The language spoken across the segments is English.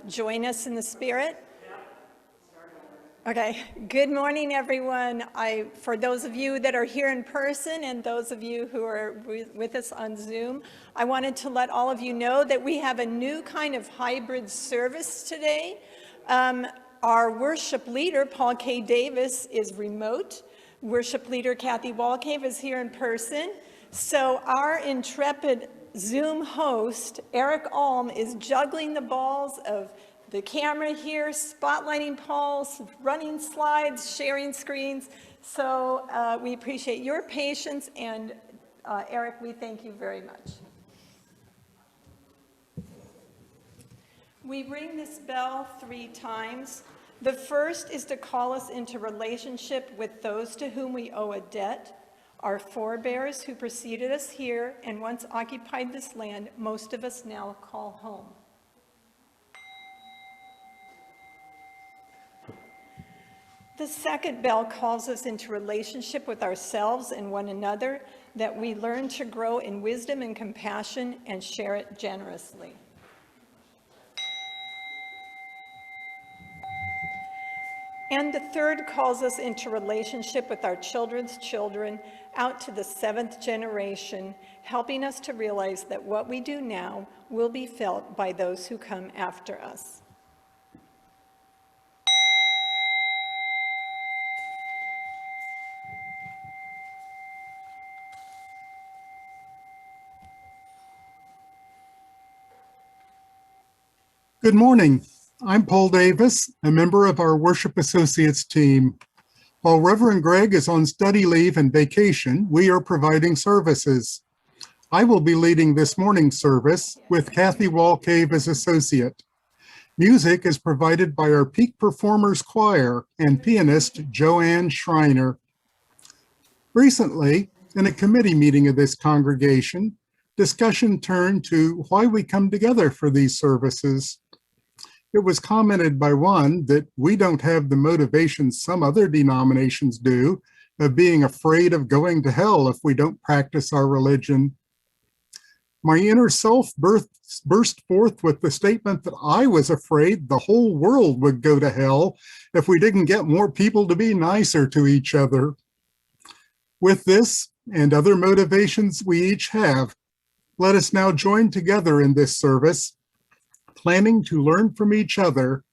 join us in the Spirit? Okay, good morning, everyone. For those of you that are here in person and those of you who are with us on Zoom, I wanted to let all of you know that we have a new kind of hybrid service today. Our worship leader, Paul K. Davis, is remote. Worship leader Kathy Walcave is here in person. So our intrepid Zoom host, Eric Alm, is juggling the balls of the camera here, spotlighting Paul's, running slides, sharing screens. So we appreciate your patience, and Eric, we thank you very much. We ring this bell 3 times. The first is to call us into relationship with those to whom we owe a debt, our forebears who preceded us here and once occupied this land most of us now call home. The second bell calls us into relationship with ourselves and one another, that we learn to grow in wisdom and compassion and share it generously. And the third calls us into relationship with our children's children out to the 7th generation, helping us to realize that what we do now will be felt by those who come after us. Good morning. I'm Paul Davis, a member of our Worship Associates team. While Reverend Greg is on study leave and vacation, we are providing services. I will be leading this morning's service with Kathy Walcave as associate. Music is provided by our Peak Performers Choir and pianist Joanne Schreiner. Recently, in a committee meeting of this congregation, discussion turned to why we come together for these services. It was commented by one that we don't have the motivation some other denominations do of being afraid of going to hell if we don't practice our religion. My inner self burst forth with the statement that I was afraid the whole world would go to hell if we didn't get more people to be nicer to each other. With this and other motivations we each have, let us now join together in this service, planning to learn from each other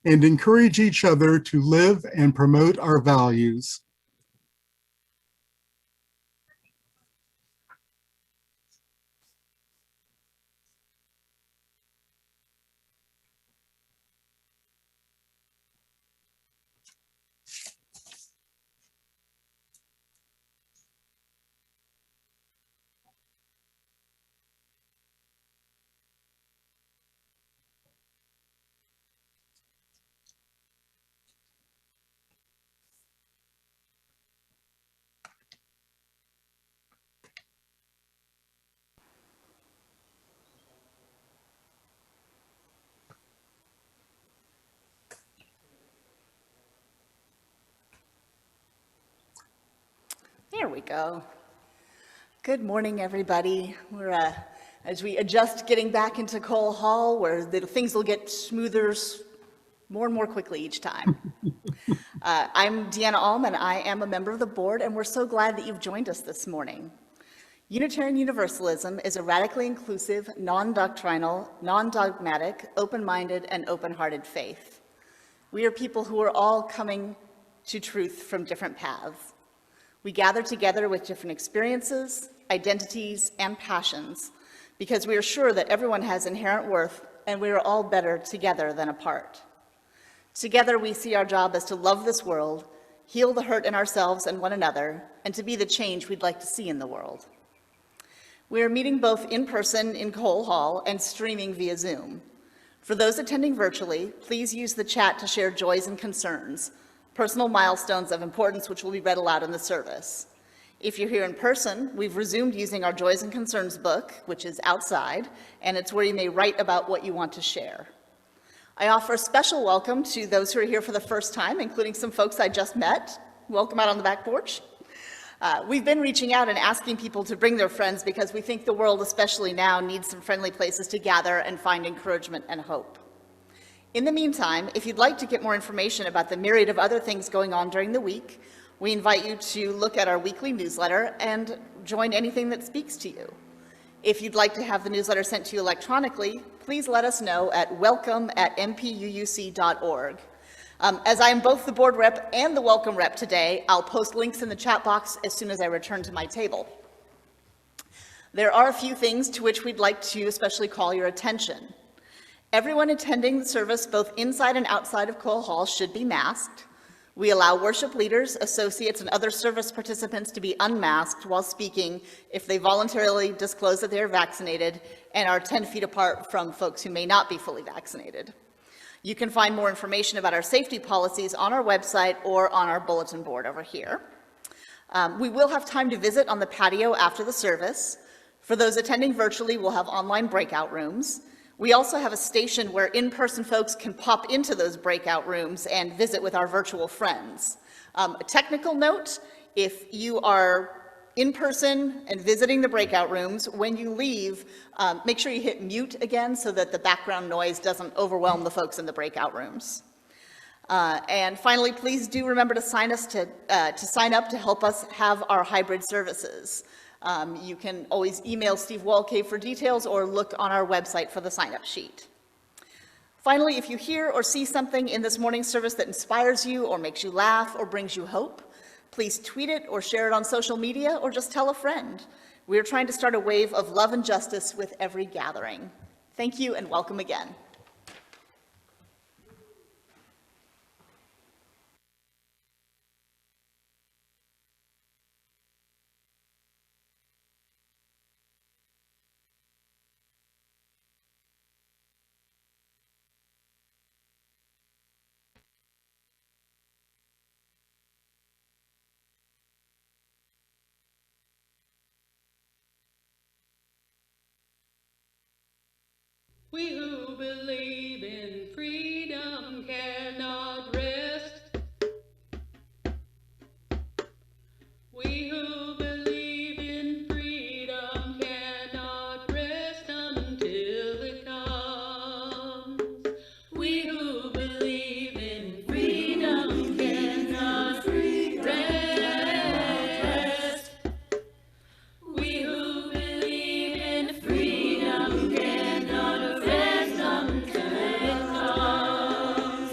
and encourage each other to live and promote our values. There we go. Good morning, everybody. We're, as we adjust getting back into Cole Hall, where things will get smoother more and more quickly each time. I'm Deanna Alm, and I am a member of the board, and we're so glad that you've joined us this morning. Unitarian Universalism is a radically inclusive, non-doctrinal, non-dogmatic, open-minded, and open-hearted faith. We are people who are all coming to truth from different paths. We gather together with different experiences, identities, and passions because we are sure that everyone has inherent worth and we are all better together than apart. Together, we see our job as to love this world, heal the hurt in ourselves and one another, and to be the change we'd like to see in the world. We are meeting both in person in Cole Hall and streaming via Zoom. For those attending virtually, please use the chat to share joys and concerns, personal milestones of importance which will be read aloud in the service. If you're here in person, we've resumed using our Joys and Concerns book, which is outside, and it's where you may write about what you want to share. I offer a special welcome to those who are here for the first time, including some folks I just met. Welcome out on the back porch. We've been reaching out and asking people to bring their friends because we think the world, especially now, needs some friendly places to gather and find encouragement and hope. In the meantime, if you'd like to get more information about the myriad of other things going on during the week, we invite you to look at our weekly newsletter and join anything that speaks to you. If you'd like to have the newsletter sent to you electronically, please let us know at welcome@mpuuc.org. As I am both the board rep and the welcome rep today, I'll post links in the chat box as soon as I return to my table. There are a few things to which we'd like to especially call your attention. Everyone attending the service, both inside and outside of Cole Hall, should be masked. We allow worship leaders, associates, and other service participants to be unmasked while speaking if they voluntarily disclose that they are vaccinated and are 10 feet apart from folks who may not be fully vaccinated. You can find more information about our safety policies on our website or on our bulletin board over here. We will have time to visit on the patio after the service. For those attending virtually, we'll have online breakout rooms. We also have a station where in-person folks can pop into those breakout rooms and visit with our virtual friends. A technical note, if you are in person and visiting the breakout rooms, when you leave, make sure you hit mute again so that the background noise doesn't overwhelm the folks in the breakout rooms. And finally, please do remember to sign up to help us have our hybrid services. You can always email Steve Walcave for details or look on our website for the sign-up sheet. Finally, if you hear or see something in this morning's service that inspires you or makes you laugh or brings you hope, please tweet it or share it on social media or just tell a friend. We are trying to start a wave of love and justice with every gathering. Thank you and welcome again. We who believe in freedom cannot rest. We who believe in freedom cannot rest until it comes. We who believe in freedom cannot rest. We who believe in freedom cannot rest until it comes.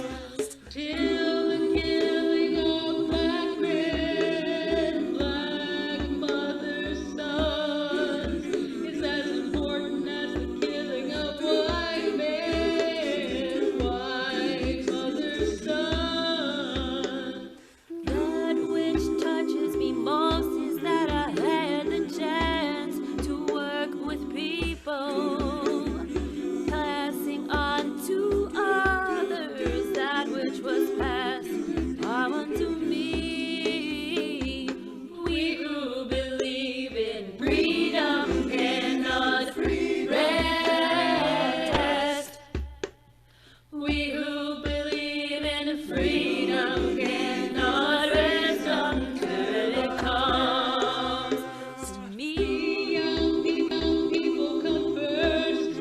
Till the killing of black men, black mothers' sons is as important as the killing of white men, white mothers' sons. That which touches me most is that I had the chance to work with people, passing on to others that which was passed on to me. We who believe in freedom cannot rest. We who believe in freedom cannot rest until it comes to me. Young people come first.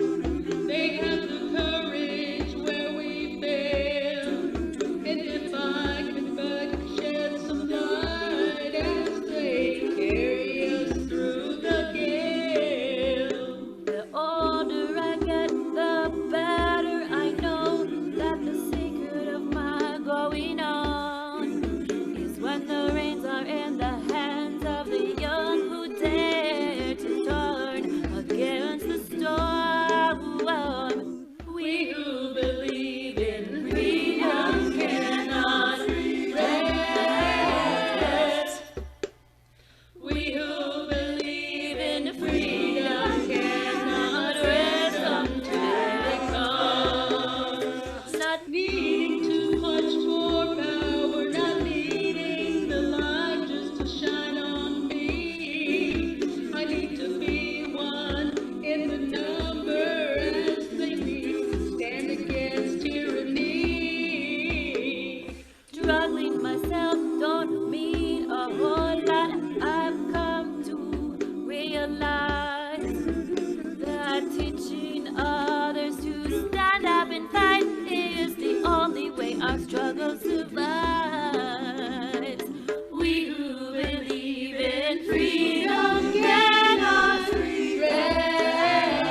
They have the courage where we fail. And if I could but shed some light as they carry us through the gale. The older I get, the better I know that the secret of my going on is when the reins are in the hands of the young who dare to turn against the storm. We who believe in freedom cannot rest. We who believe in freedom cannot rest until it comes. Not needing too much for power, not needing the light just to shine on me. I need to be one in the number as they stand against tyranny. Struggling myself don't mean a whole lot. I've come to realize that teaching others to stand up and fight is our struggle survives. We who believe in freedom cannot rest.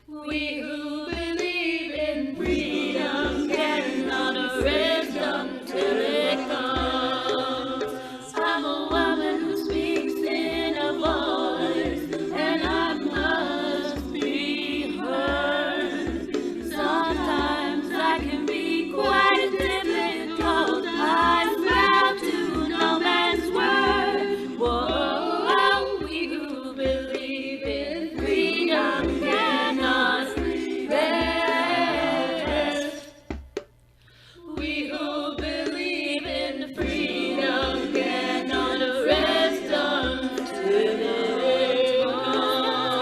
We who believe in freedom cannot rest until it comes. I'm a woman who speaks in a voice, and I must be heard. Sometimes I can be quite difficult. I bow to no man's word. Whoa, we who believe in freedom cannot rest. We who believe in freedom cannot rest until it comes.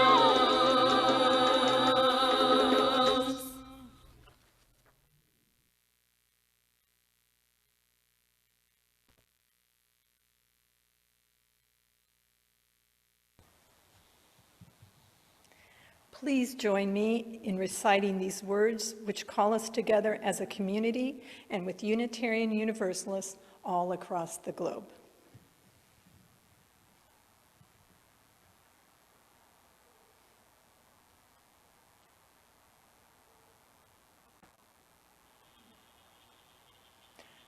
Please join me in reciting these words which call us together as a community and with Unitarian Universalists all across the globe.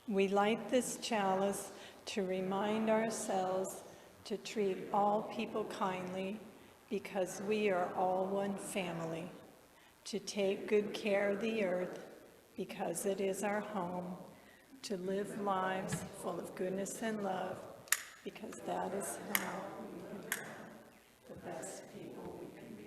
We light this chalice to remind ourselves to treat all people kindly, because we are all one family, to take good care of the earth, because it is our home, to live lives full of goodness and love, because that is how we can be the best people we can be.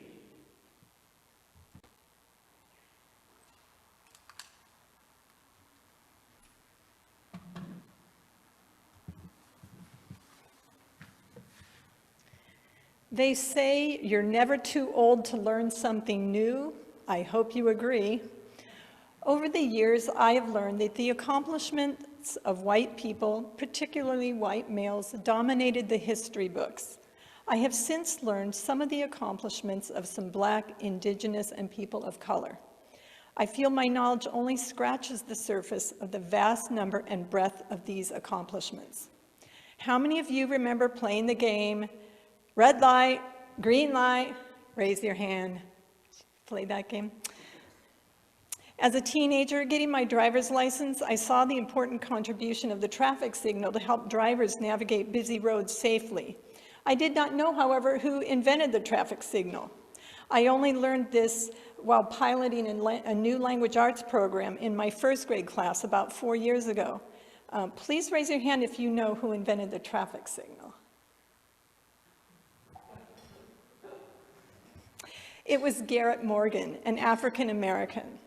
They say you're never too old to learn something new. I hope you agree. Over the years, I have learned that the accomplishments of white people, particularly white males, dominated the history books. I have since learned some of the accomplishments of some Black, Indigenous, and people of color. I feel my knowledge only scratches the surface of the vast number and breadth of these accomplishments. How many of you remember playing the game, red light, green light? Raise your hand. Play that game. As a teenager, getting my driver's license, I saw the important contribution of the traffic signal to help drivers navigate busy roads safely. I did not know, however, who invented the traffic signal. I only learned this while piloting a new language arts program in my first grade class about 4 years ago. Please raise your hand if you know who invented the traffic signal. It was Garrett Morgan, an African American.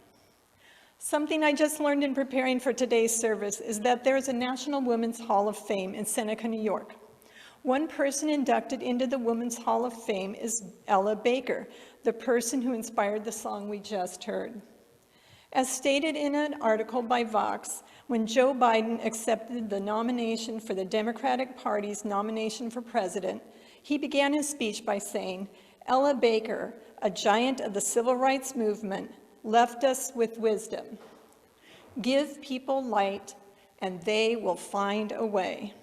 Something I just learned in preparing for today's service is that there is a National Women's Hall of Fame in Seneca, New York. One person inducted into the Women's Hall of Fame is Ella Baker, the person who inspired the song we just heard. As stated in an article by Vox, when Joe Biden accepted the nomination for the Democratic Party's nomination for president, he began his speech by saying, "Ella Baker, a giant of the civil rights movement, left us with wisdom. Give people light, and they will find a way."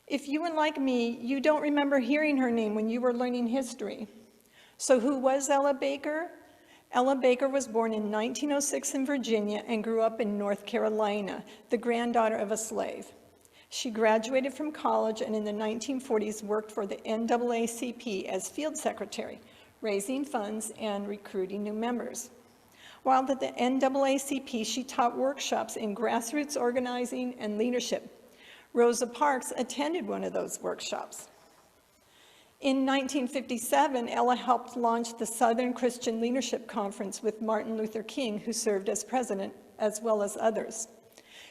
If you were like me, you don't remember hearing her name when you were learning history. So who was Ella Baker? Ella Baker was born in 1906 in Virginia and grew up in North Carolina, the granddaughter of a slave. She graduated from college and in the 1940s worked for the NAACP as field secretary, raising funds and recruiting new members. While at the NAACP, she taught workshops in grassroots organizing and leadership. Rosa Parks attended one of those workshops. In 1957, Ella helped launch the Southern Christian Leadership Conference with Martin Luther King, who served as president, as well as others.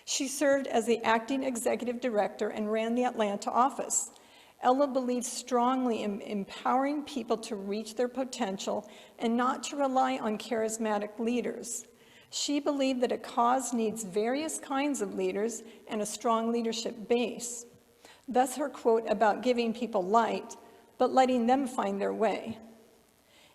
She served as the acting executive director and ran the Atlanta office. Ella believed strongly in empowering people to reach their potential and not to rely on charismatic leaders. She believed that a cause needs various kinds of leaders and a strong leadership base. Thus her quote about giving people light, but letting them find their way.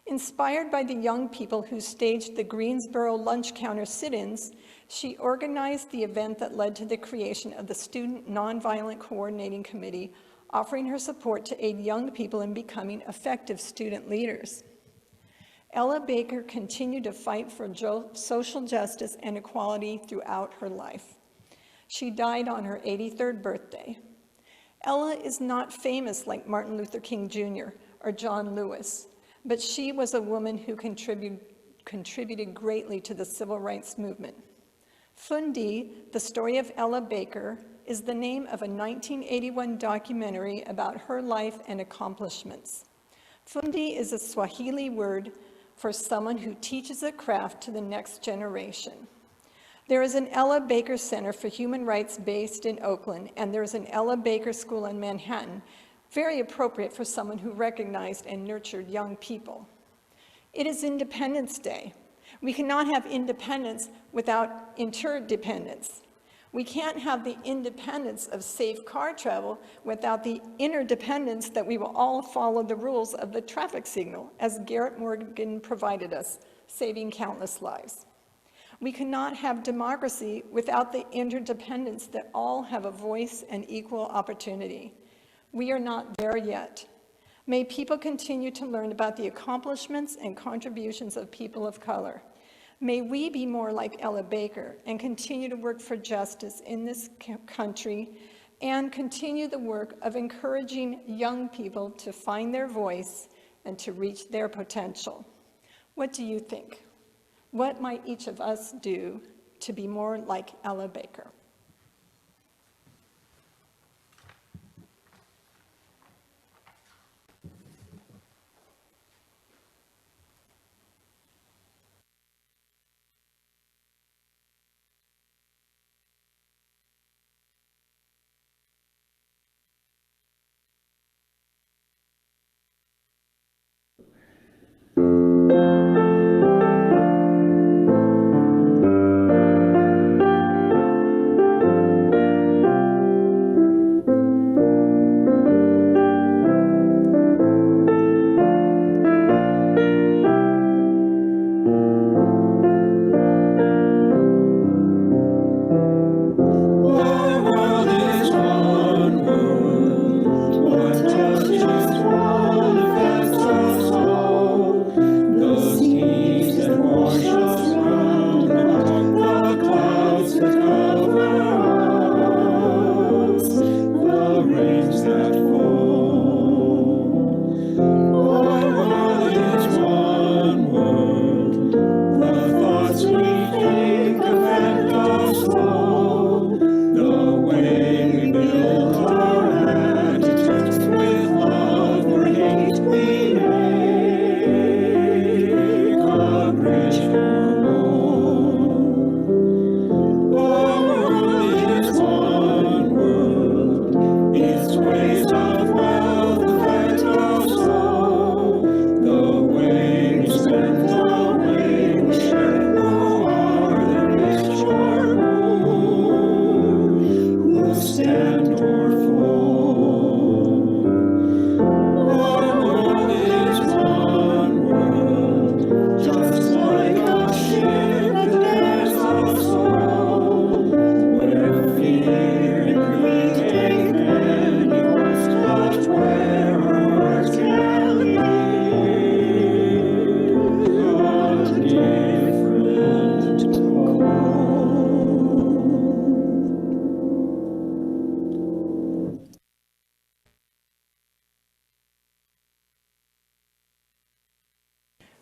Inspired by the young people who staged the Greensboro lunch counter sit-ins, she organized the event that led to the creation of the Student Nonviolent Coordinating Committee, offering her support to aid young people in becoming effective student leaders. Ella Baker continued to fight for social justice and equality throughout her life. She died on her 83rd birthday. Ella is not famous like Martin Luther King Jr. or John Lewis, but she was a woman who contributed greatly to the civil rights movement. Fundi, the story of Ella Baker, is the name of a 1981 documentary about her life and accomplishments. Fundi is a Swahili word for someone who teaches a craft to the next generation. There is an Ella Baker Center for Human Rights based in Oakland, and there's an Ella Baker School in Manhattan, very appropriate for someone who recognized and nurtured young people. It is Independence Day. We cannot have independence without interdependence. We can't have the independence of safe car travel without the interdependence that we will all follow the rules of the traffic signal, as Garrett Morgan provided us, saving countless lives. We cannot have democracy without the interdependence that all have a voice and equal opportunity. We are not there yet. May people continue to learn about the accomplishments and contributions of people of color. May we be more like Ella Baker and continue to work for justice in this country and continue the work of encouraging young people to find their voice and to reach their potential. What do you think? What might each of us do to be more like Ella Baker?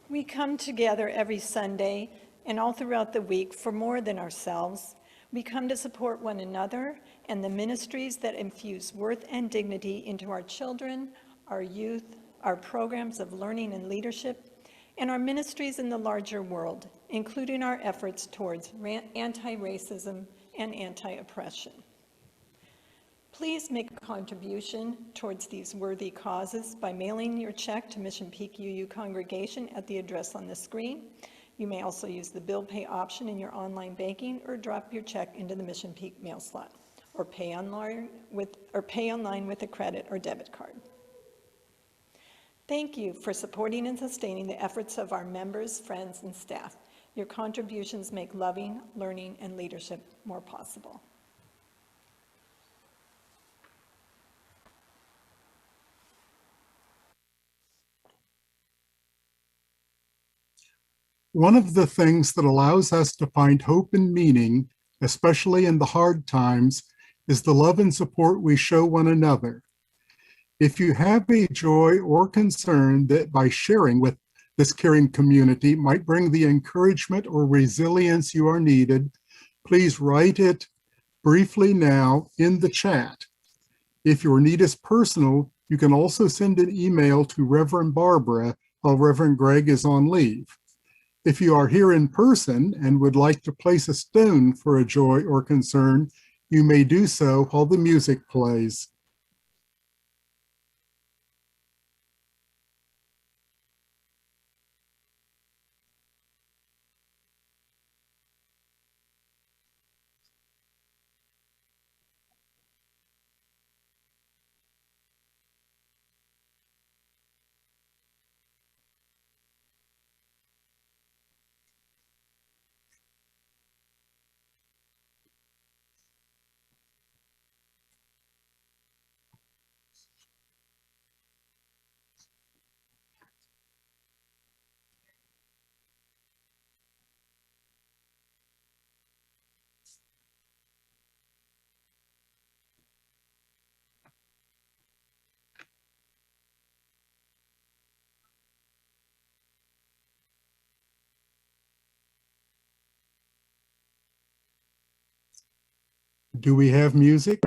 We come together every Sunday and all throughout the week for more than ourselves. We come to support one another and the ministries that infuse worth and dignity into our children, our youth, our programs of learning and leadership, and our ministries in the larger world, including our efforts towards anti-racism and anti-oppression. Please make a contribution towards these worthy causes by mailing your check to Mission Peak UU congregation at the address on the screen. You may also use the bill pay option in your online banking or drop your check into the Mission Peak mail slot or pay online with a credit or debit card. Thank you for supporting and sustaining the efforts of our members, friends, and staff. Your contributions make loving, learning, and leadership more possible. One of the things that allows us to find hope and meaning, especially in the hard times, is the love and support we show one another. If you have a joy or concern that by sharing with this caring community might bring the encouragement or resilience you are needed, please write it briefly now in the chat. If your need is personal, you can also send an email to Reverend Barbara while Reverend Greg is on leave. If you are here in person and would like to place a stone for a joy or concern, you may do so while the music plays. Do we have music?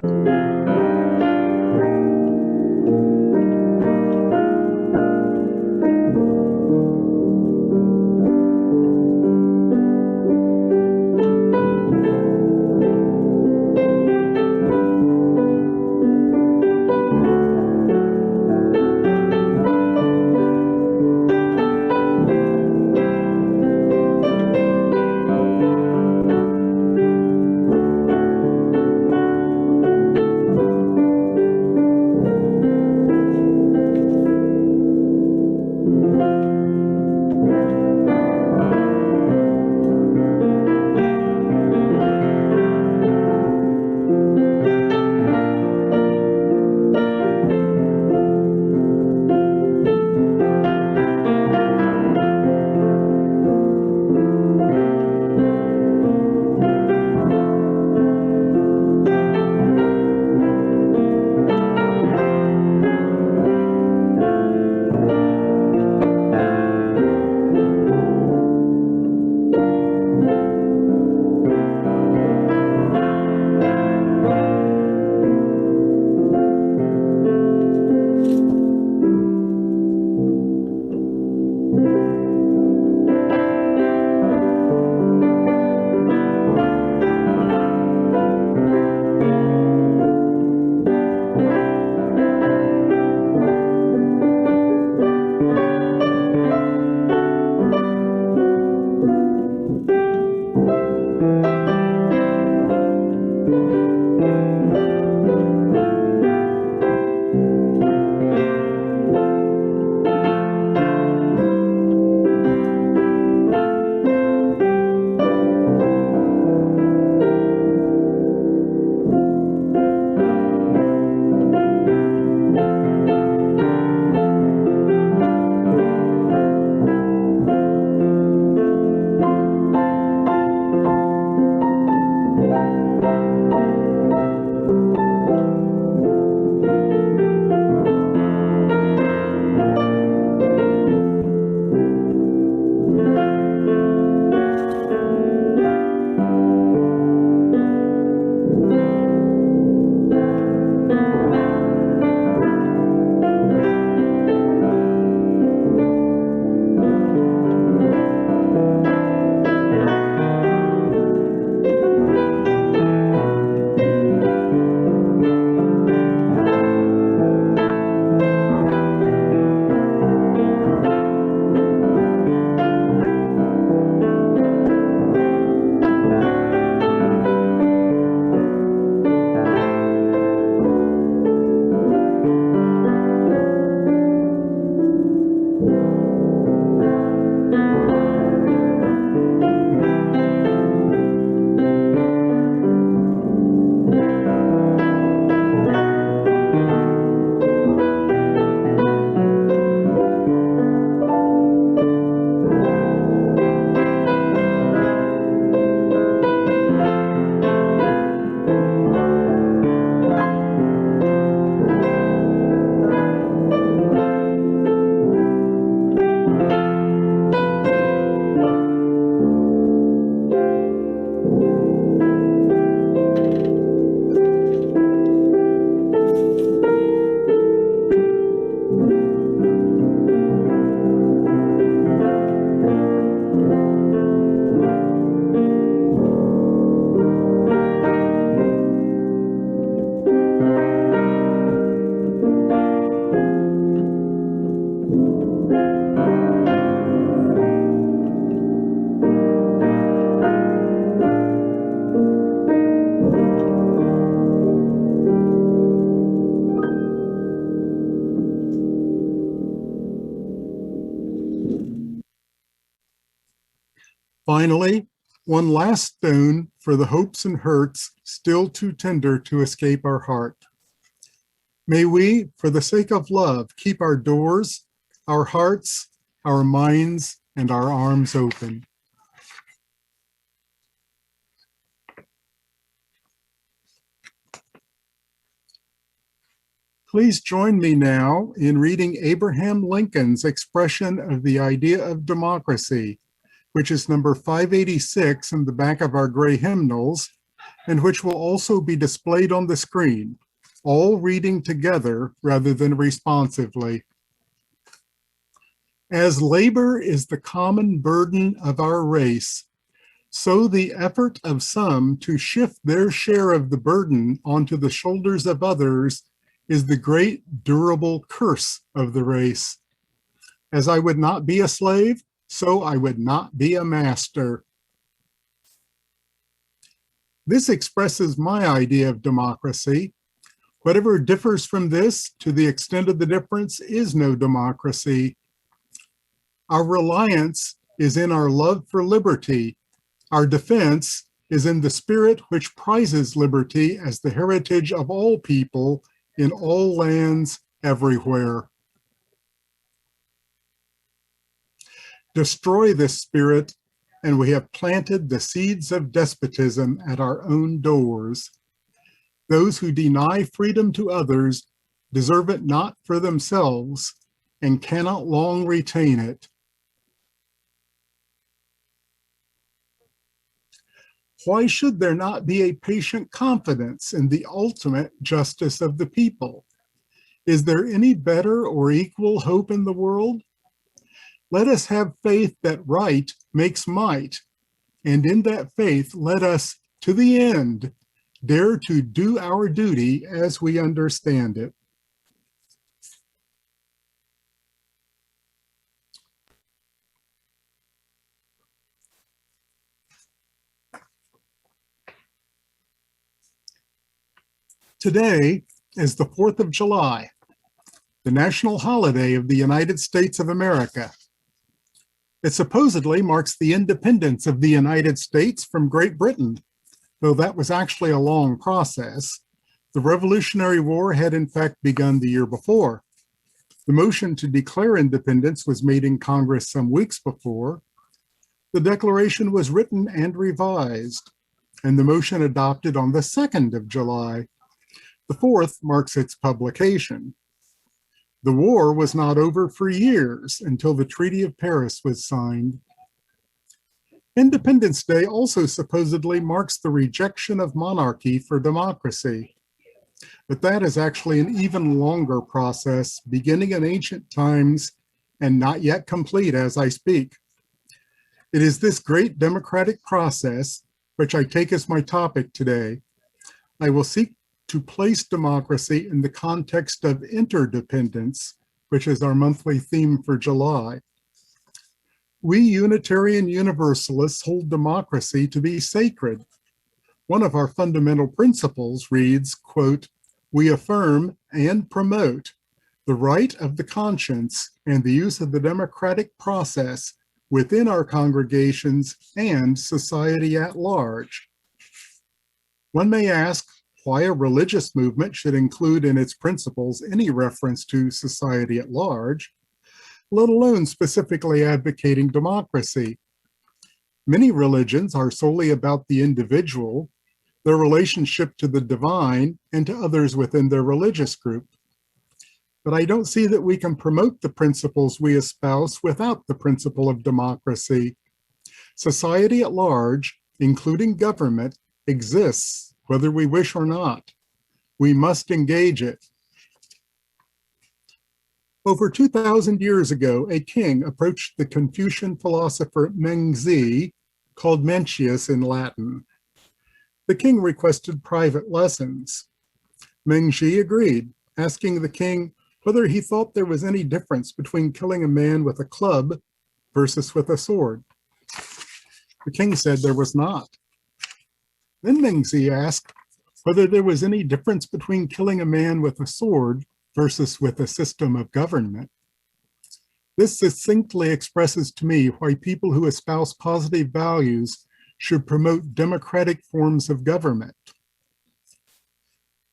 Finally, one last stone for the hopes and hurts still too tender to escape our heart. May we, for the sake of love, keep our doors, our hearts, our minds, and our arms open. Please join me now in reading Abraham Lincoln's expression of the idea of democracy, which is number 586 in the back of our gray hymnals, and which will also be displayed on the screen, all reading together rather than responsively. As labor is the common burden of our race, so the effort of some to shift their share of the burden onto the shoulders of others is the great durable curse of the race. As I would not be a slave, so I would not be a master. This expresses my idea of democracy. Whatever differs from this, to the extent of the difference, is no democracy. Our reliance is in our love for liberty. Our defense is in the spirit which prizes liberty as the heritage of all people in all lands everywhere. Destroy this spirit, and we have planted the seeds of despotism at our own doors. Those who deny freedom to others deserve it not for themselves and cannot long retain it. Why should there not be a patient confidence in the ultimate justice of the people? Is there any better or equal hope in the world? Let us have faith that right makes might, and in that faith let us, to the end, dare to do our duty as we understand it. Today is the 4th of July, the national holiday of the United States of America. It supposedly marks the independence of the United States from Great Britain, though that was actually a long process. The Revolutionary War had in fact begun the year before. The motion to declare independence was made in Congress some weeks before. The Declaration was written and revised, and the motion adopted on the 2nd of July. The 4th marks its publication. The war was not over for years until the Treaty of Paris was signed. Independence Day also supposedly marks the rejection of monarchy for democracy. But that is actually an even longer process, beginning in ancient times and not yet complete as I speak. It is this great democratic process, which I take as my topic today. I will seek to place democracy in the context of interdependence, which is our monthly theme for July. We Unitarian Universalists hold democracy to be sacred. One of our fundamental principles reads, quote, "We affirm and promote the right of the conscience and the use of the democratic process within our congregations and society at large." One may ask, why a religious movement should include in its principles any reference to society at large, let alone specifically advocating democracy. Many religions are solely about the individual, their relationship to the divine, and to others within their religious group. But I don't see that we can promote the principles we espouse without the principle of democracy. Society at large, including government, exists whether we wish or not. We must engage it. Over 2,000 years ago, a king approached the Confucian philosopher Mengzi, called Mencius in Latin. The king requested private lessons. Mengzi agreed, asking the king whether he thought there was any difference between killing a man with a club versus with a sword. The king said there was not. Then Mengzi asked whether there was any difference between killing a man with a sword versus with a system of government. This succinctly expresses to me why people who espouse positive values should promote democratic forms of government.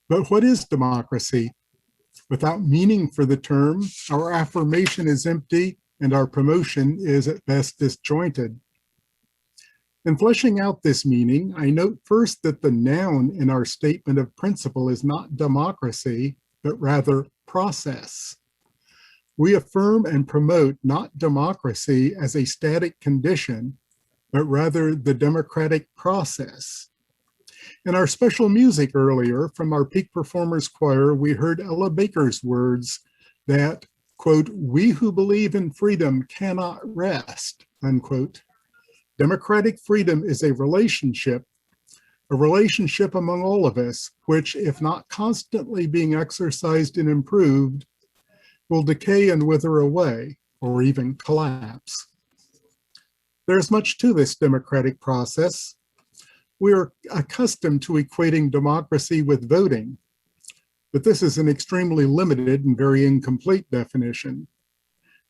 But what is democracy? Without meaning for the term, our affirmation is empty and our promotion is at best disjointed. In fleshing out this meaning, I note first that the noun in our statement of principle is not democracy, but rather process. We affirm and promote not democracy as a static condition, but rather the democratic process. In our special music earlier from our Peak Performers Choir, we heard Ella Baker's words that, quote, "We who believe in freedom cannot rest," unquote. Democratic freedom is a relationship among all of us, which, if not constantly being exercised and improved, will decay and wither away, or even collapse. There's much to this democratic process. We are accustomed to equating democracy with voting, but this is an extremely limited and very incomplete definition.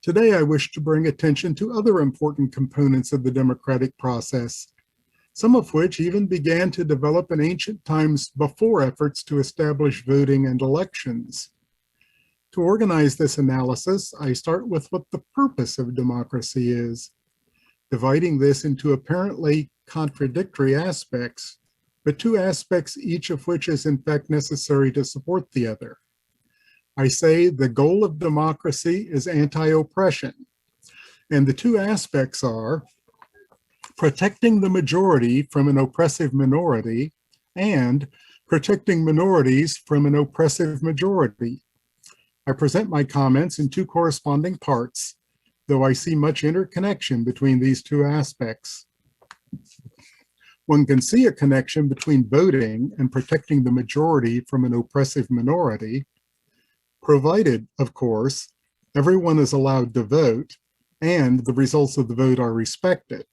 Today, I wish to bring attention to other important components of the democratic process, some of which even began to develop in ancient times before efforts to establish voting and elections. To organize this analysis, I start with what the purpose of democracy is, dividing this into apparently contradictory aspects, but two aspects each of which is in fact necessary to support the other. I say the goal of democracy is anti-oppression, and the two aspects are protecting the majority from an oppressive minority and protecting minorities from an oppressive majority. I present my comments in two corresponding parts, though I see much interconnection between these two aspects. One can see a connection between voting and protecting the majority from an oppressive minority, provided, of course, everyone is allowed to vote and the results of the vote are respected.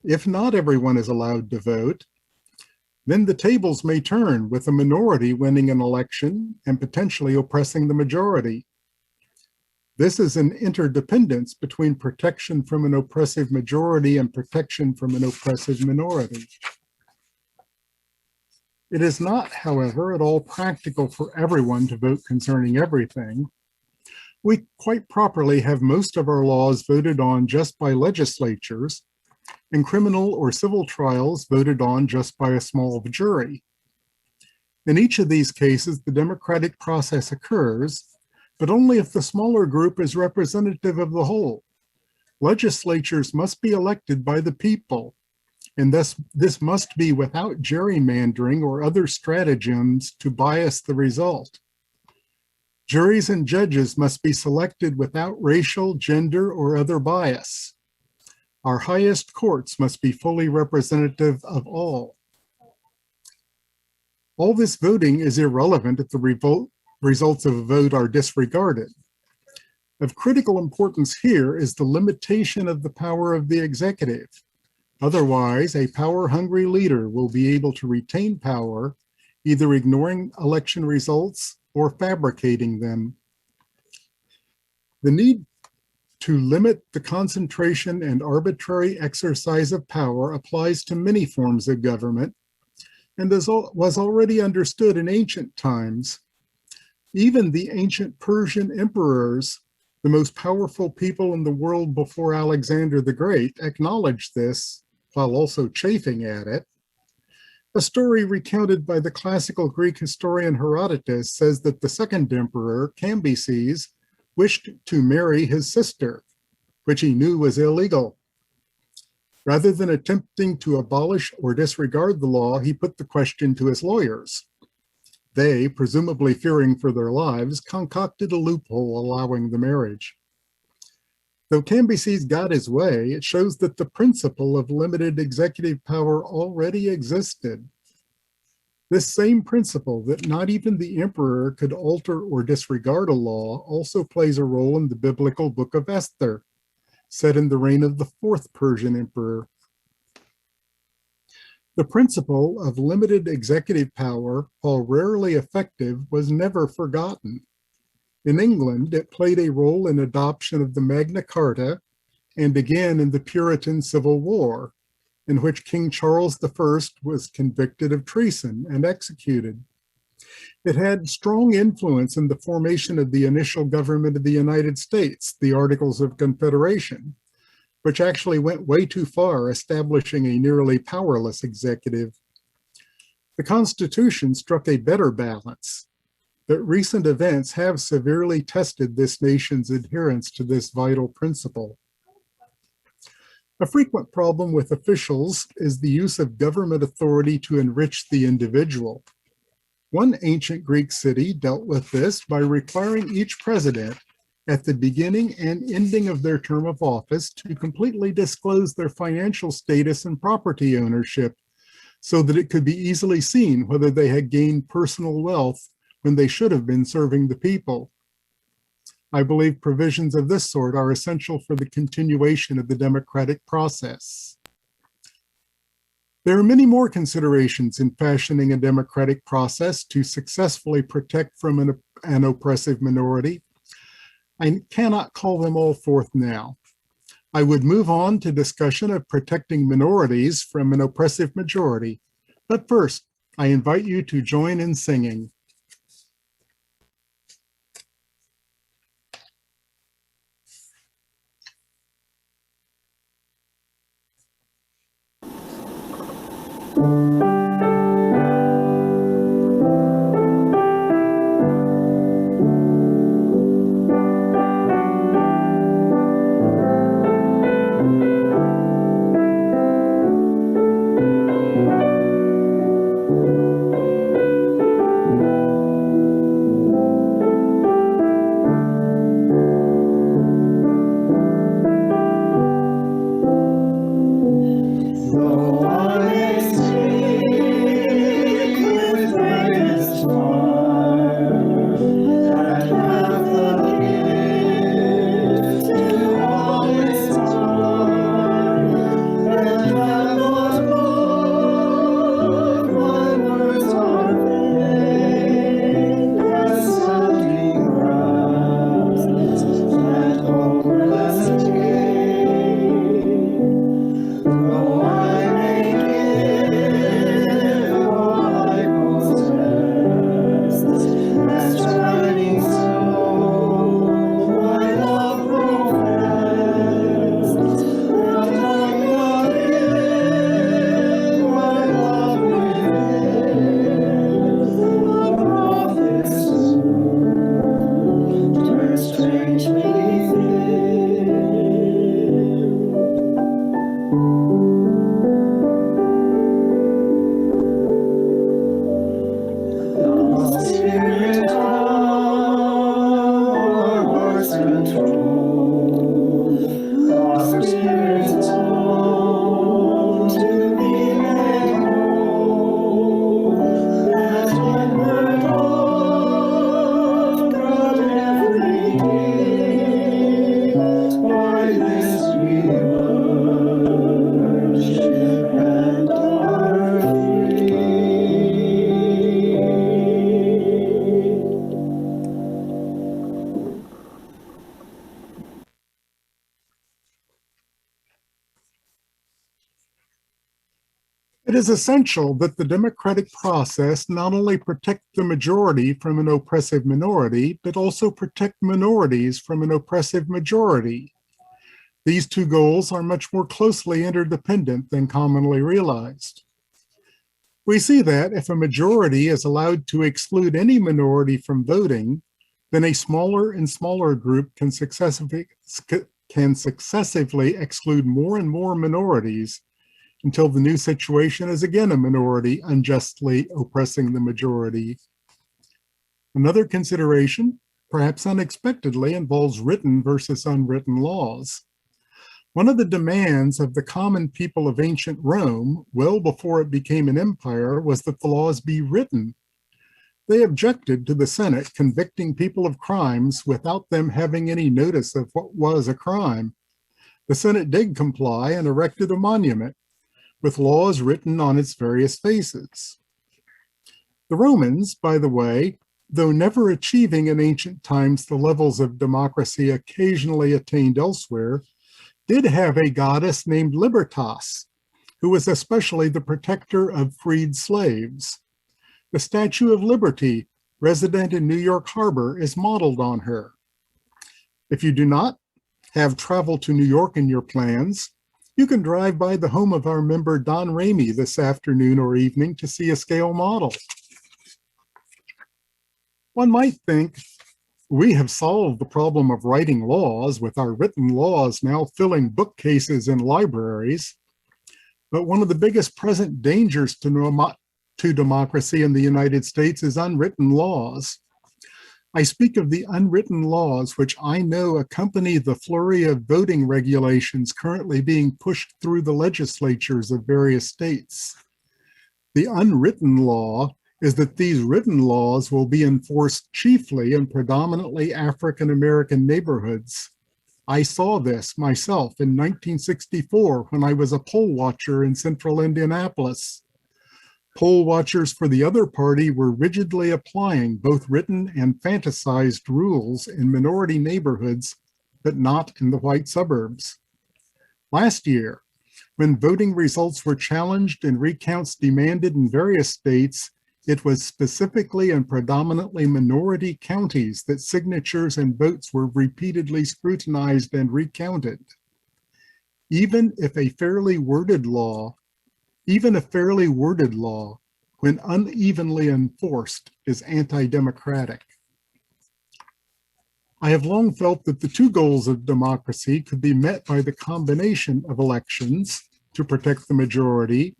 If not everyone is allowed to vote, then the tables may turn with a minority winning an election and potentially oppressing the majority. This is an interdependence between protection from an oppressive majority and protection from an oppressive minority. It is not, however, at all practical for everyone to vote concerning everything. We quite properly have most of our laws voted on just by legislatures, and criminal or civil trials voted on just by a small jury. In each of these cases, the democratic process occurs, but only if the smaller group is representative of the whole. Legislatures must be elected by the people, and thus this must be without gerrymandering or other stratagems to bias the result. Juries and judges must be selected without racial, gender, or other bias. Our highest courts must be fully representative of all. All this voting is irrelevant if the results of a vote are disregarded. Of critical importance here is the limitation of the power of the executive. Otherwise, a power-hungry leader will be able to retain power, either ignoring election results or fabricating them. The need to limit the concentration and arbitrary exercise of power applies to many forms of government and was already understood in ancient times. Even the ancient Persian emperors, the most powerful people in the world before Alexander the Great, acknowledged this while also chafing at it. A story recounted by the classical Greek historian Herodotus says that the second emperor, Cambyses, wished to marry his sister, which he knew was illegal. Rather than attempting to abolish or disregard the law, he put the question to his lawyers. They, presumably fearing for their lives, concocted a loophole allowing the marriage. Though Cambyses got his way, it shows that the principle of limited executive power already existed. This same principle that not even the emperor could alter or disregard a law also plays a role in the biblical book of Esther, set in the reign of the fourth Persian emperor. The principle of limited executive power, while rarely effective, was never forgotten. In England, it played a role in adoption of the Magna Carta and again in the Puritan Civil War, in which King Charles I was convicted of treason and executed. It had strong influence in the formation of the initial government of the United States, the Articles of Confederation, which actually went way too far, establishing a nearly powerless executive. The Constitution struck a better balance, but recent events have severely tested this nation's adherence to this vital principle. A frequent problem with officials is the use of government authority to enrich the individual. One ancient Greek city dealt with this by requiring each president at the beginning and ending of their term of office to completely disclose their financial status and property ownership so that it could be easily seen whether they had gained personal wealth when they should have been serving the people. I believe provisions of this sort are essential for the continuation of the democratic process. There are many more considerations in fashioning a democratic process to successfully protect from an oppressive minority. I cannot call them all forth now. I would move on to discussion of protecting minorities from an oppressive majority. But first, I invite you to join in singing. It is essential that the democratic process not only protect the majority from an oppressive minority, but also protect minorities from an oppressive majority. These two goals are much more closely interdependent than commonly realized. We see that if a majority is allowed to exclude any minority from voting, then a smaller and smaller group can successively exclude more and more minorities until the new situation is again a minority unjustly oppressing the majority. Another consideration, perhaps unexpectedly, involves written versus unwritten laws. One of the demands of the common people of ancient Rome, well before it became an empire, was that the laws be written. They objected to the Senate convicting people of crimes without them having any notice of what was a crime. The Senate did comply and erected a monument with laws written on its various faces. The Romans, by the way, though never achieving in ancient times the levels of democracy occasionally attained elsewhere, did have a goddess named Libertas, who was especially the protector of freed slaves. The Statue of Liberty, resident in New York Harbor, is modeled on her. If you do not have travel to New York in your plans, you can drive by the home of our member Don Ramey this afternoon or evening to see a scale model. One might think we have solved the problem of writing laws with our written laws now filling bookcases in libraries. But one of the biggest present dangers to democracy in the United States is unwritten laws. I speak of the unwritten laws which I know accompany the flurry of voting regulations currently being pushed through the legislatures of various states. The unwritten law is that these written laws will be enforced chiefly in predominantly African-American neighborhoods. I saw this myself in 1964 when I was a poll watcher in central Indianapolis. Poll watchers for the other party were rigidly applying both written and fantasized rules in minority neighborhoods, but not in the white suburbs. Last year, when voting results were challenged and recounts demanded in various states, it was specifically in predominantly minority counties that signatures and votes were repeatedly scrutinized and recounted. Even a fairly worded law, when unevenly enforced, is anti-democratic. I have long felt that the two goals of democracy could be met by the combination of elections to protect the majority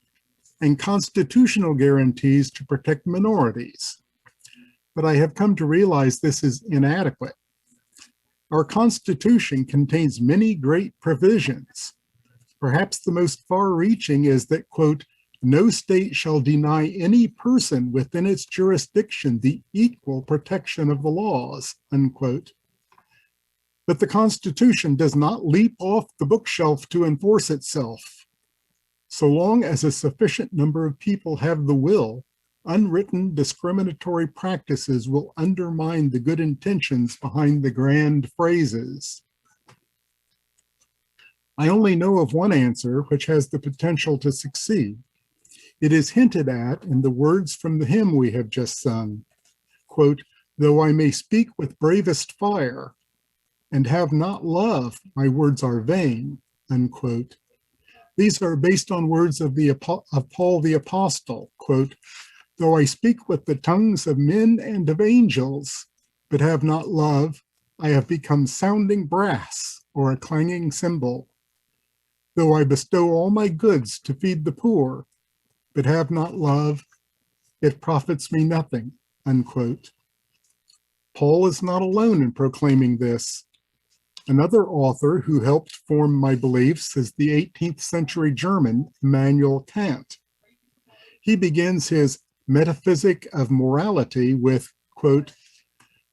and constitutional guarantees to protect minorities. But I have come to realize this is inadequate. Our Constitution contains many great provisions. Perhaps the most far-reaching is that, quote, no state shall deny any person within its jurisdiction the equal protection of the laws, unquote. But the Constitution does not leap off the bookshelf to enforce itself. So long as a sufficient number of people have the will, unwritten discriminatory practices will undermine the good intentions behind the grand phrases. I only know of one answer which has the potential to succeed. It is hinted at in the words from the hymn we have just sung. Quote, though I may speak with bravest fire and have not love, my words are vain, unquote. These are based on words of Paul the Apostle, quote, though I speak with the tongues of men and of angels, but have not love, I have become sounding brass or a clanging cymbal. Though I bestow all my goods to feed the poor, but have not love, it profits me nothing, unquote. Paul is not alone in proclaiming this. Another author who helped form my beliefs is the 18th century German Immanuel Kant. He begins his Metaphysic of Morality with, quote,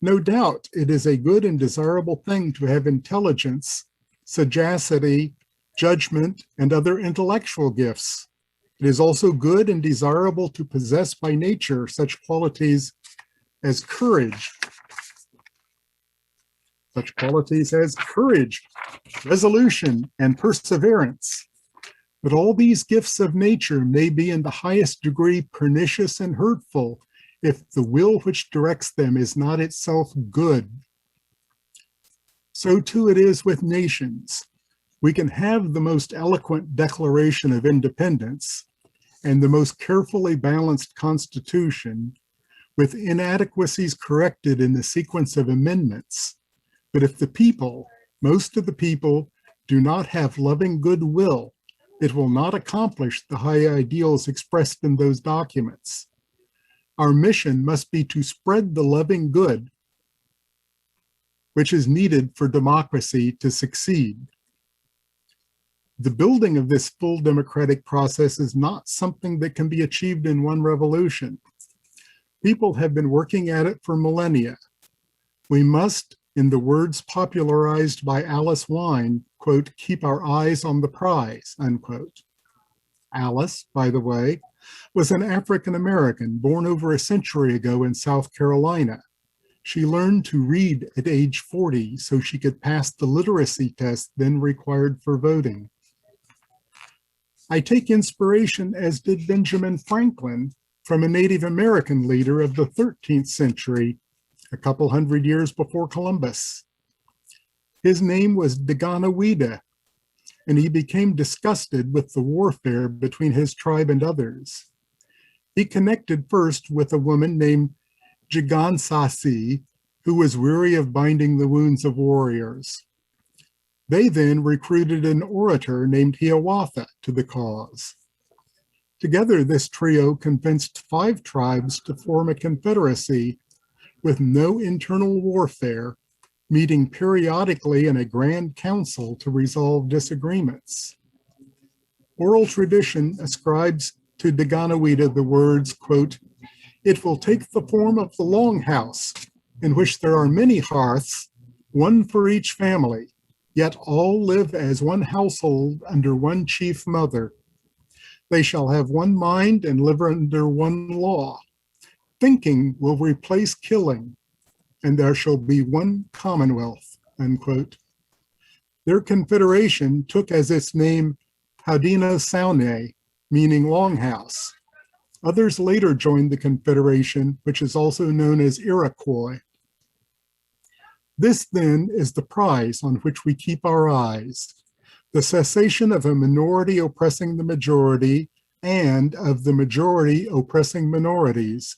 no doubt it is a good and desirable thing to have intelligence, sagacity, judgment, and other intellectual gifts. It is also good and desirable to possess by nature such qualities as courage, resolution, and perseverance. But all these gifts of nature may be in the highest degree pernicious and hurtful if the will which directs them is not itself good. So too it is with nations. We can have the most eloquent Declaration of Independence and the most carefully balanced Constitution with inadequacies corrected in the sequence of amendments. But if the people, most of the people, do not have loving goodwill, it will not accomplish the high ideals expressed in those documents. Our mission must be to spread the loving good, which is needed for democracy to succeed. The building of this full democratic process is not something that can be achieved in one revolution. People have been working at it for millennia. We must, in the words popularized by Alice Wine, quote, keep our eyes on the prize, unquote. Alice, by the way, was an African-American born over a century ago in South Carolina. She learned to read at age 40 so she could pass the literacy test then required for voting. I take inspiration, as did Benjamin Franklin, from a Native American leader of the 13th century, a couple hundred years before Columbus. His name was Daganoweda, and he became disgusted with the warfare between his tribe and others. He connected first with a woman named Jigansasi, who was weary of binding the wounds of warriors. They then recruited an orator named Hiawatha to the cause. Together, this trio convinced 5 tribes to form a confederacy with no internal warfare, meeting periodically in a grand council to resolve disagreements. Oral tradition ascribes to Daganoweda the words, quote, "It will take the form of the longhouse, in which there are many hearths, one for each family, yet all live as one household under one chief mother. They shall have one mind and live under one law. Thinking will replace killing, and there shall be one commonwealth," unquote. Their confederation took as its name Haudenosaunee, meaning longhouse. Others later joined the confederation, which is also known as Iroquois. This then is the prize on which we keep our eyes: the cessation of a minority oppressing the majority and of the majority oppressing minorities,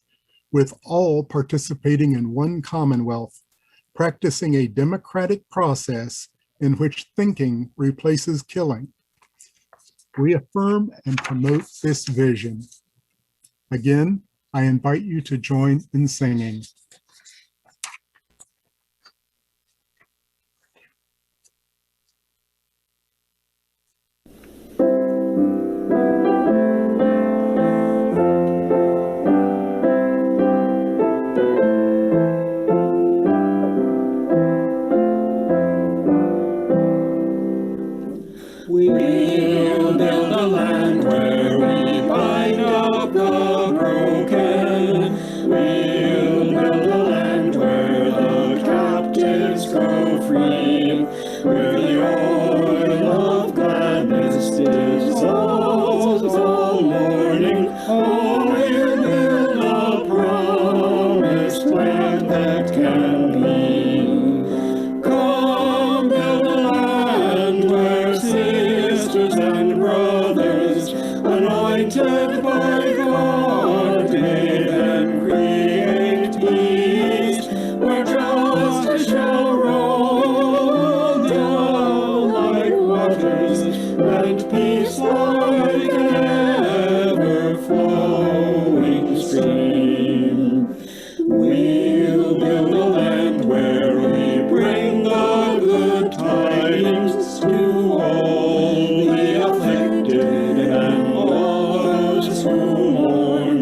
with all participating in one commonwealth, practicing a democratic process in which thinking replaces killing. We affirm and promote this vision. Again, I invite you to join in singing. We will build a land where we bind up the broken. We'll build a land where the captives go free. Where the oil of gladness dissolves all mourning. Oh, we'll build a promised land that can be. Come, build a land where sisters and brothers, anointed by God, made and create peace, where justice shall roll down like waters, and peace like an ever-flowing stream. We'll build a land where we bring the good tidings to all the afflicted and all those who mourn,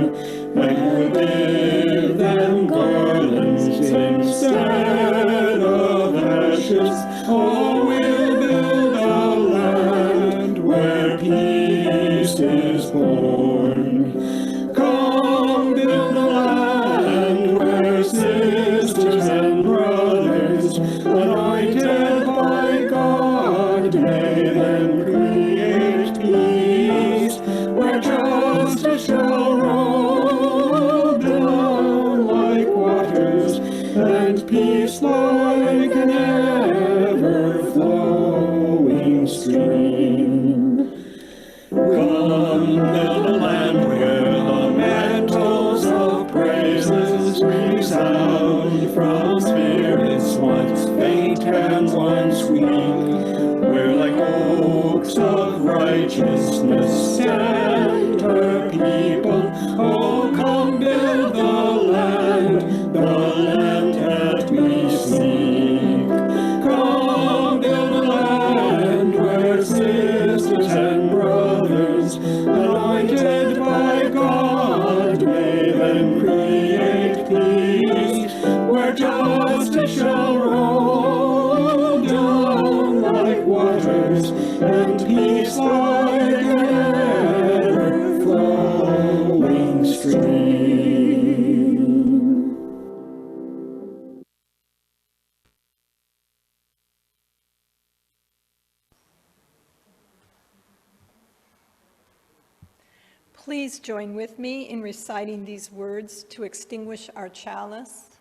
and we'll give them garlands instead of ashes. Oh, we'll build a land where peace is born. Come, build a land where sisters and brothers, anointed by God, made and create peace, where justice shall roll down like waters, and peace like an ever-flowing stream. Come, build a land where the mantles of praises resound from spirits once faint and once weak, where like oaks of righteousness stand her people. Oh, come build the land that we seek. Come build a land where sisters and brothers, anointed by God, made and create peace, where justice shall roll down like waters, and peace like an ever-flowing stream. Please join with me in reciting these words to extinguish our chalice.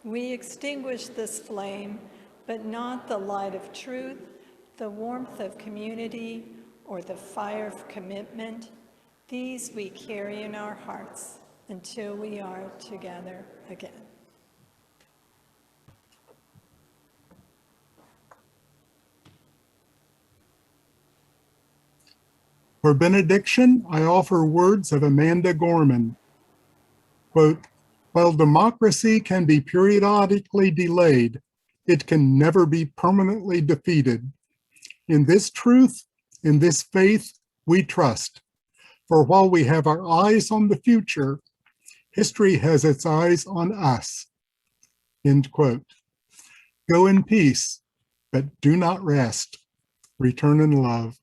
We extinguish this flame, but not the light of truth, the warmth of community, or the fire of commitment. These we carry in our hearts until we are together again. For benediction, I offer words of Amanda Gorman. Quote, "While democracy can be periodically delayed, it can never be permanently defeated. In this truth, in this faith, we trust. For while we have our eyes on the future, history has its eyes on us." End quote. Go in peace, but do not rest. Return in love.